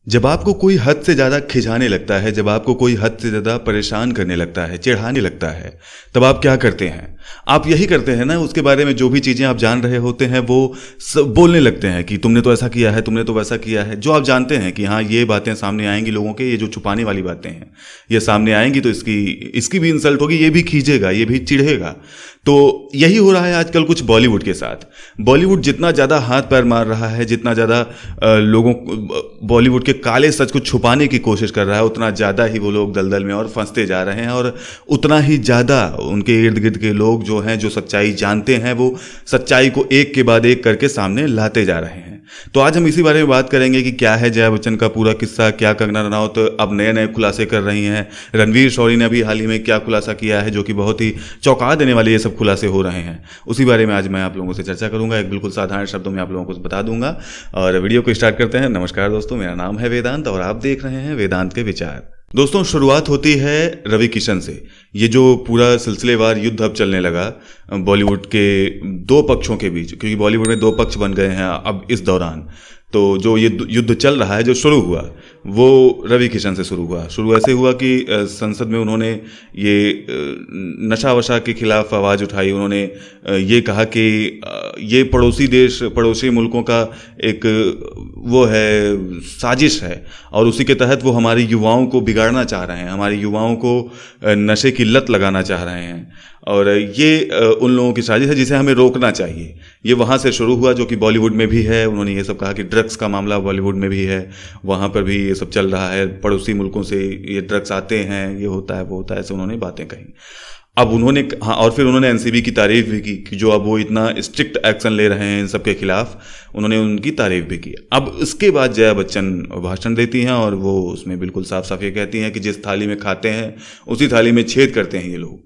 जब आपको कोई हद से ज़्यादा खिंचाने लगता है, जब आपको कोई हद से ज़्यादा परेशान करने लगता है, चिढ़ाने लगता है, तब आप क्या करते हैं? आप यही करते हैं ना, उसके बारे में जो भी चीज़ें आप जान रहे होते हैं वो सब बोलने लगते हैं कि तुमने तो ऐसा किया है, तुमने तो वैसा किया है। जो आप जानते हैं कि हाँ ये बातें सामने आएंगी लोगों के, ये जो छुपाने वाली बातें हैं ये सामने आएंगी तो इसकी भी इंसल्ट होगी, ये भी खींचेगा, ये भी चिढ़ेगा। तो यही हो रहा है आजकल कुछ बॉलीवुड के साथ। बॉलीवुड जितना ज़्यादा हाथ पैर मार रहा है, जितना ज़्यादा लोगों बॉलीवुड के काले सच को छुपाने की कोशिश कर रहा है, उतना ज़्यादा ही वो लोग दलदल में और फंसते जा रहे हैं, और उतना ही ज़्यादा उनके इर्द गिर्द के लोग जो हैं, जो सच्चाई जानते हैं, वो सच्चाई को एक के बाद एक करके सामने लाते जा रहे हैं। तो आज हम इसी बारे में बात करेंगे कि क्या है जया बच्चन का पूरा किस्सा, क्या कंगना रनौत अब नए नए खुलासे कर रही हैं, रणवीर शौरी ने अभी हाल ही में क्या खुलासा किया है जो कि बहुत ही चौंका देने वाले ये सब खुलासे हो रहे हैं। उसी बारे में आज मैं आप लोगों से चर्चा करूंगा, एक बिल्कुल साधारण शब्दों में आप लोगों को बता दूंगा। और वीडियो को स्टार्ट करते हैं। नमस्कार दोस्तों, मेरा नाम है वेदांत और आप देख रहे हैं वेदांत के विचार। दोस्तों, शुरुआत होती है रवि किशन से। ये जो पूरा सिलसिलेवार युद्ध अब चलने लगा बॉलीवुड के दो पक्षों के बीच, क्योंकि बॉलीवुड में दो पक्ष बन गए हैं अब इस दौरान। तो जो ये युद्ध चल रहा है, जो शुरू हुआ, वो रवि किशन से शुरू हुआ। शुरू ऐसे हुआ कि संसद में उन्होंने ये नशा वशा के खिलाफ आवाज़ उठाई। उन्होंने ये कहा कि ये पड़ोसी देश, पड़ोसी मुल्कों का एक वो है, साजिश है, और उसी के तहत वो हमारे युवाओं को बिगाड़ना चाह रहे हैं, हमारे युवाओं को नशे की लत लगाना चाह रहे हैं, और ये उन लोगों की साजिश है जिसे हमें रोकना चाहिए। ये वहाँ से शुरू हुआ, जो कि बॉलीवुड में भी है। उन्होंने ये सब कहा कि ड्रग्स का मामला बॉलीवुड में भी है, वहाँ पर भी ये सब चल रहा है, पड़ोसी मुल्कों से ये ड्रग्स आते हैं, ये होता है, वो होता है, ऐसे उन्होंने बातें कही। अब उन्होंने हाँ, और फिर उन्होंने एनसीबी की तारीफ भी की कि जो अब वो इतना स्ट्रिक्ट एक्शन ले रहे हैं इन सब के खिलाफ, उन्होंने उनकी तारीफ भी की। अब इसके बाद जया बच्चन भाषण देती हैं और वो उसमें बिल्कुल साफ साफ ये कहती हैं कि जिस थाली में खाते हैं उसी थाली में छेद करते हैं ये लोग।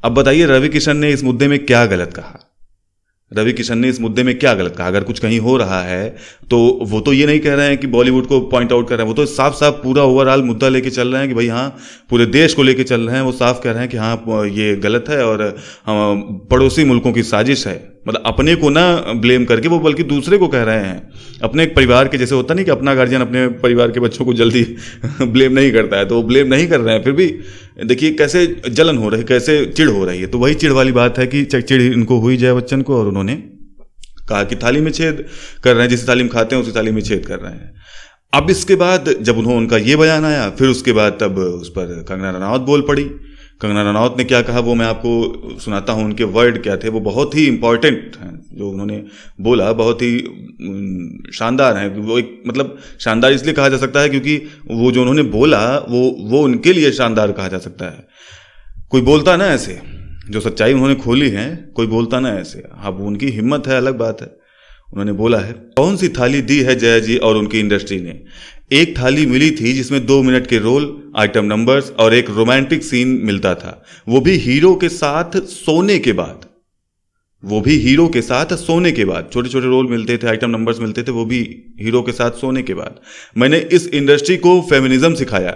अब बताइए रवि किशन ने इस मुद्दे में क्या गलत कहा? रवि किशन ने इस मुद्दे में क्या गलत कहा? अगर कुछ कहीं हो रहा है तो वो तो ये नहीं कह रहे हैं कि बॉलीवुड को पॉइंट आउट कर रहे हैं, वो तो साफ साफ पूरा ओवरऑल मुद्दा लेके चल रहे हैं कि भाई हाँ, पूरे देश को लेके चल रहे हैं। वो साफ कह रहे हैं कि हाँ ये गलत है और पड़ोसी मुल्कों की साजिश है। मतलब अपने को ना ब्लेम करके वो बल्कि दूसरे को कह रहे हैं, अपने एक परिवार के, जैसे होता नहीं कि अपना गार्जियन अपने परिवार के बच्चों को जल्दी ब्लेम नहीं करता है, तो वो ब्लेम नहीं कर रहे हैं। फिर भी देखिए कैसे जलन हो रही है, कैसे चिढ़ हो रही है। तो वही चिढ़ वाली बात है कि चिढ़ इनको हुई जया बच्चन को, और उन्होंने कहा कि थाली में छेद कर रहे हैं, जिस थाली में खाते हैं उसी थाली में छेद कर रहे हैं। अब इसके बाद जब उनका ये बयान आया, फिर उसके बाद तब उस पर कंगना रनौत बोल पड़ी। कंगना रनौत ने क्या कहा वो मैं आपको सुनाता हूं। उनके वर्ड क्या थे, वो बहुत ही इंपॉर्टेंट हैं। जो उन्होंने बोला बहुत ही शानदार है। वो एक मतलब शानदार इसलिए कहा जा सकता है क्योंकि वो जो उन्होंने बोला वो उनके लिए शानदार कहा जा सकता है। कोई बोलता ना ऐसे, जो सच्चाई उन्होंने खोली है, कोई बोलता ना ऐसे। अब उनकी हिम्मत है, अलग बात है। उन्होंने बोला है, कौन सी थाली दी है जया जी और उनकी इंडस्ट्री ने? एक थाली मिली थी जिसमें 2 मिनट के रोल, आइटम नंबर्स और एक रोमांटिक सीन मिलता था, वो भी हीरो के साथ सोने के बाद। वो भी हीरो के साथ सोने के बाद। छोटे छोटे रोल मिलते थे, आइटम नंबर्स मिलते थे, वो भी हीरो के साथ सोने के बाद। मैंने इस इंडस्ट्री को फेमिनिज्म सिखाया।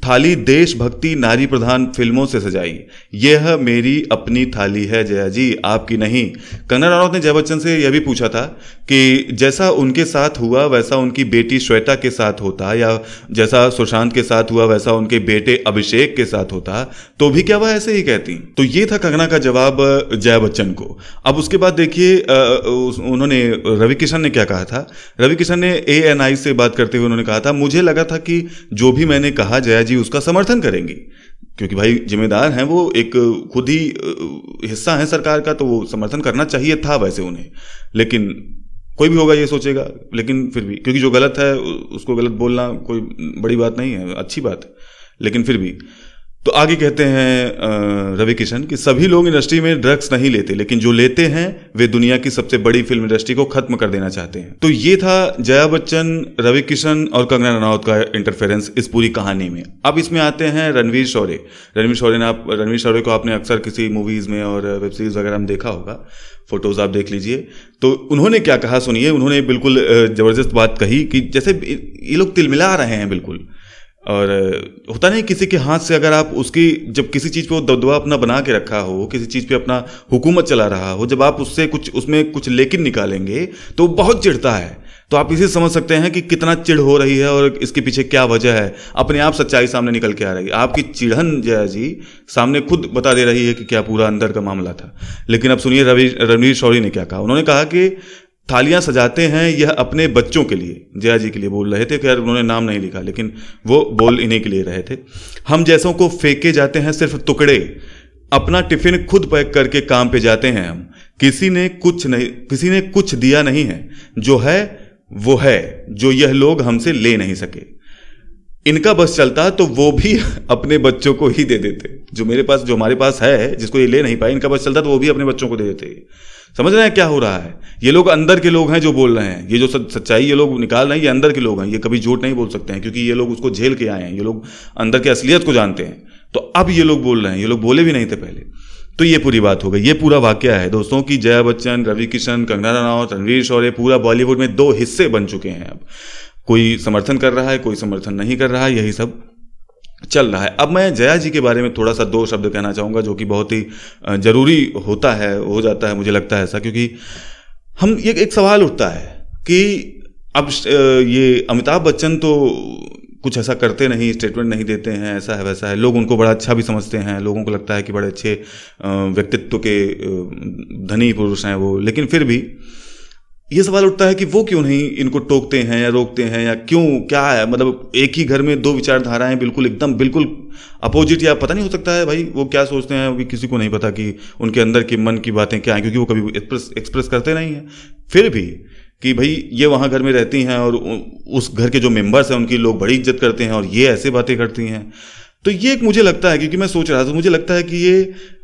थाली देशभक्ति नारी प्रधान फिल्मों से सजाई। यह मेरी अपनी थाली है जया जी, आपकी नहीं। कंगना रनौत ने जया बच्चन से यह भी पूछा था कि जैसा उनके साथ हुआ वैसा उनकी बेटी श्वेता के साथ होता, या जैसा सुशांत के साथ हुआ वैसा उनके बेटे अभिषेक के साथ होता, तो भी क्या वह ऐसे ही कहती? तो ये था कंगना का जवाब जया बच्चन को। अब उसके बाद देखिए उन्होंने, रवि किशन ने क्या कहा था। रवि किशन ने ANI से बात करते हुए उन्होंने कहा था, मुझे लगा था कि जो भी मैंने कहा जया जी उसका समर्थन करेंगी, क्योंकि भाई जिम्मेदार हैं वो, एक खुद ही हिस्सा है सरकार का, तो वो समर्थन करना चाहिए था वैसे उन्हें। लेकिन कोई भी होगा ये सोचेगा, लेकिन फिर भी क्योंकि जो गलत है उसको गलत बोलना कोई बड़ी बात नहीं है, अच्छी बात है। लेकिन फिर भी तो आगे कहते हैं रवि किशन कि सभी लोग इंडस्ट्री में ड्रग्स नहीं लेते, लेकिन जो लेते हैं वे दुनिया की सबसे बड़ी फिल्म इंडस्ट्री को खत्म कर देना चाहते हैं। तो ये था जया बच्चन, रवि किशन और कंगना रनौत का इंटरफेरेंस इस पूरी कहानी में। अब इसमें आते हैं रणवीर शौरी। रणवीर शौरी को आपने अक्सर किसी मूवीज में और वेब सीरीज वगैरह में देखा होगा, फोटोज आप देख लीजिए। तो उन्होंने क्या कहा सुनिए। उन्होंने बिल्कुल जबरदस्त बात कही कि जैसे ये लोग तिलमिला रहे हैं बिल्कुल। और होता नहीं किसी के हाथ से, अगर आप उसकी, जब किसी चीज़ पे वो दबदबा अपना बना के रखा हो, किसी चीज़ पे अपना हुकूमत चला रहा हो, जब आप उससे उसमें कुछ लेकिन निकालेंगे तो बहुत चिढ़ता है। तो तो आप इसे समझ सकते हैं कि कितना चिढ़ हो रही है और इसके पीछे क्या वजह है। अपने आप सच्चाई सामने निकल के आ रही है। आपकी चिढ़न जया जी सामने खुद बता दे रही है कि क्या पूरा अंदर का मामला था। लेकिन अब सुनिए रणवीर शौरी ने क्या कहा। उन्होंने कहा कि थालियां सजाते हैं यह अपने बच्चों के लिए, जया जी के लिए बोल रहे थे। खैर उन्होंने नाम नहीं लिखा, लेकिन वो बोल इन्हीं के लिए रहे थे। हम जैसों को फेंके जाते हैं सिर्फ टुकड़े, अपना टिफिन खुद पैक करके काम पे जाते हैं हम। किसी ने कुछ दिया नहीं है, जो है वो है, जो यह लोग हमसे ले नहीं सके। इनका बस चलता तो वो भी अपने बच्चों को ही दे देते। जो हमारे पास है, जिसको ये ले नहीं पाए, इनका बस चलता तो वो भी अपने बच्चों को दे देते। समझ रहे हैं क्या हो रहा है? ये लोग अंदर के लोग हैं जो बोल रहे हैं। ये जो सच्चाई ये लोग निकाल रहे हैं, ये अंदर के लोग हैं। ये कभी झूठ नहीं बोल सकते हैं, क्योंकि ये लोग उसको झेल के आए हैं। ये लोग अंदर की असलियत को जानते हैं। तो अब ये लोग बोल रहे हैं, ये लोग बोले भी नहीं थे पहले। तो ये पूरी बात हो गई। ये पूरा वाकया है दोस्तों की जया बच्चन, रवि किशन, कंगना रनौत, रणवीर शौर्य, पूरा बॉलीवुड में दो हिस्से बन चुके हैं। अब कोई समर्थन कर रहा है, कोई समर्थन नहीं कर रहा है, यही सब चल रहा है। अब मैं जया जी के बारे में थोड़ा सा दो शब्द कहना चाहूँगा, जो कि बहुत ही जरूरी होता है, हो जाता है, मुझे लगता है ऐसा। क्योंकि हम ये एक सवाल उठता है कि अब ये अमिताभ बच्चन तो कुछ ऐसा करते नहीं, स्टेटमेंट नहीं देते हैं, ऐसा है वैसा है। लोग उनको बड़ा अच्छा भी समझते हैं, लोगों को लगता है कि बड़े अच्छे व्यक्तित्व के धनी पुरुष हैं वो। लेकिन फिर भी ये सवाल उठता है कि वो क्यों नहीं इनको टोकते हैं या रोकते हैं, या क्यों, क्या है? मतलब एक ही घर में दो विचारधाराएं बिल्कुल अपोजिट, या पता नहीं, हो सकता है भाई वो क्या सोचते हैं, अभी किसी को नहीं पता कि उनके अंदर के मन की बातें क्या हैं, क्योंकि वो कभी एक्सप्रेस करते नहीं हैं। फिर भी कि भाई ये वहाँ घर में रहती हैं और उस घर के जो मेंबर्स हैं उनकी लोग बड़ी इज्जत करते हैं, और ये ऐसे बातें करती हैं। तो ये एक मुझे लगता है, क्योंकि मैं सोच रहा था, मुझे लगता है कि ये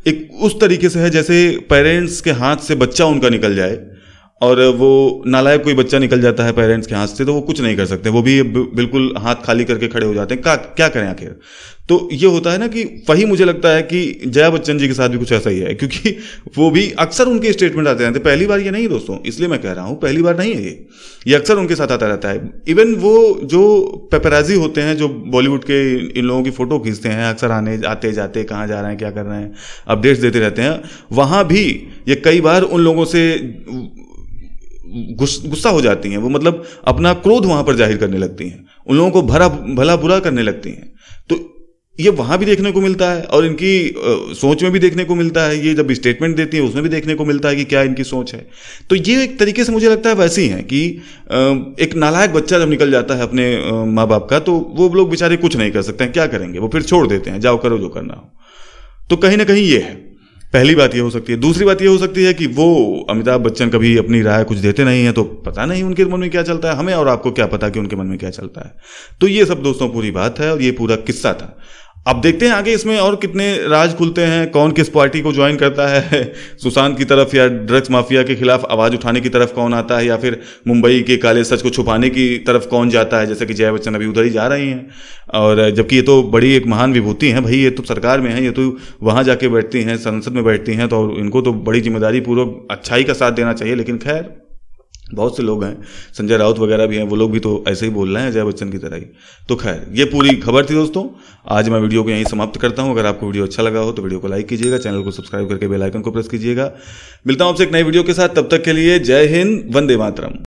एक उस तरीके से है जैसे पेरेंट्स के हाथ से बच्चा उनका निकल जाए, और वो नालायक कोई बच्चा निकल जाता है पेरेंट्स के हाथ से, तो वो कुछ नहीं कर सकते, वो भी बिल्कुल हाथ खाली करके खड़े हो जाते हैं। क्या करें आखिर? तो ये होता है ना कि वही मुझे लगता है कि जया बच्चन जी के साथ भी कुछ ऐसा ही है, क्योंकि वो भी अक्सर उनके स्टेटमेंट आते रहते हैं। पहली बार ये नहीं दोस्तों, इसलिए मैं कह रहा हूँ, पहली बार नहीं है ये अक्सर उनके साथ आता रहता है। इवन वो जो पेपराजी होते हैं, जो बॉलीवुड के इन लोगों की फोटो खींचते हैं, अक्सर आते जाते, कहाँ जा रहे हैं, क्या कर रहे हैं, अपडेट्स देते रहते हैं, वहाँ भी ये कई बार उन लोगों से गुस्सा हो जाती हैं। वो मतलब अपना क्रोध वहां पर जाहिर करने लगती हैं, उन लोगों को भला बुरा करने लगती हैं। तो ये वहां भी देखने को मिलता है, और इनकी सोच में भी देखने को मिलता है। ये जब स्टेटमेंट देती है उसमें भी देखने को मिलता है कि क्या इनकी सोच है। तो ये एक तरीके से मुझे लगता है वैसे ही है कि एक नालायक बच्चा जब निकल जाता है अपने माँ बाप का, तो वो लोग बेचारे कुछ नहीं कर सकते हैं, क्या करेंगे? वो फिर छोड़ देते हैं, जाओ करो जो करना हो। तो कहीं ना कहीं ये है, पहली बात ये हो सकती है। दूसरी बात ये हो सकती है कि वो अमिताभ बच्चन कभी अपनी राय कुछ देते नहीं है, तो पता नहीं उनके मन में क्या चलता है। हमें और आपको क्या पता कि उनके मन में क्या चलता है? तो ये सब दोस्तों पूरी बात है, और ये पूरा किस्सा था। अब देखते हैं आगे इसमें और कितने राज खुलते हैं, कौन किस पार्टी को ज्वाइन करता है, सुशांत की तरफ या ड्रग्स माफिया के खिलाफ आवाज उठाने की तरफ कौन आता है, या फिर मुंबई के काले सच को छुपाने की तरफ कौन जाता है, जैसे कि जया बच्चन अभी उधर ही जा रही हैं। और जबकि ये तो बड़ी एक महान विभूति हैं भाई, ये तो सरकार में है, ये तो वहां जाके बैठती हैं, संसद में बैठती हैं, तो इनको तो बड़ी जिम्मेदारी पूर्वक अच्छाई का साथ देना चाहिए। लेकिन खैर, बहुत से लोग हैं, संजय राउत वगैरह भी हैं, वो लोग भी तो ऐसे ही बोल रहे हैं जया बच्चन की तरह ही। तो खैर, ये पूरी खबर थी दोस्तों। आज मैं वीडियो को यहीं समाप्त करता हूं। अगर आपको वीडियो अच्छा लगा हो तो वीडियो को लाइक कीजिएगा, चैनल को सब्सक्राइब करके बेल आइकन को प्रेस कीजिएगा। मिलता हूं आपसे एक नई वीडियो के साथ, तब तक के लिए जय हिंद, वंदे मातरम।